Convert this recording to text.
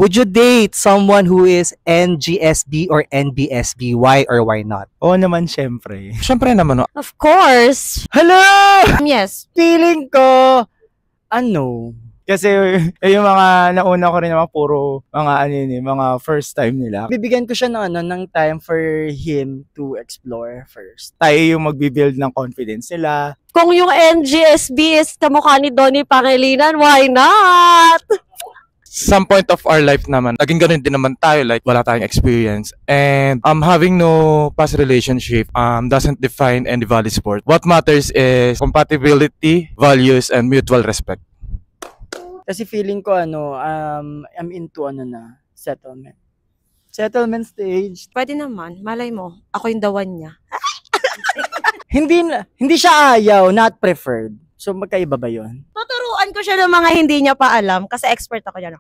Would you date someone who is NGSB or NBSB? Why or why not? Oo naman, syempre. Siyempre naman, Of course. Hello! Yes. Feeling ko, ano? Kasi yung mga nauna ko rin naman puro mga mga first time nila. Bibigyan ko siya ng time for him to explore first. Tayo yung magbi-build ng confidence nila. Kung yung NGSB is kamukha ni Donnie Pangilinan, why not? some point of our life naman, naging ganun din naman tayo, like wala tayong experience. And having no past relationship doesn't define any valid sport. What matters is compatibility, values, and mutual respect. Kasi feeling ko I'm into settlement. Settlement stage. Pwede naman, malay mo, ako yung dawan niya. Hindi siya ayaw, not preferred. So magkaiba ba 'yon? Tuturuan ko siya ng mga hindi niya pa alam kasi expert ako yan.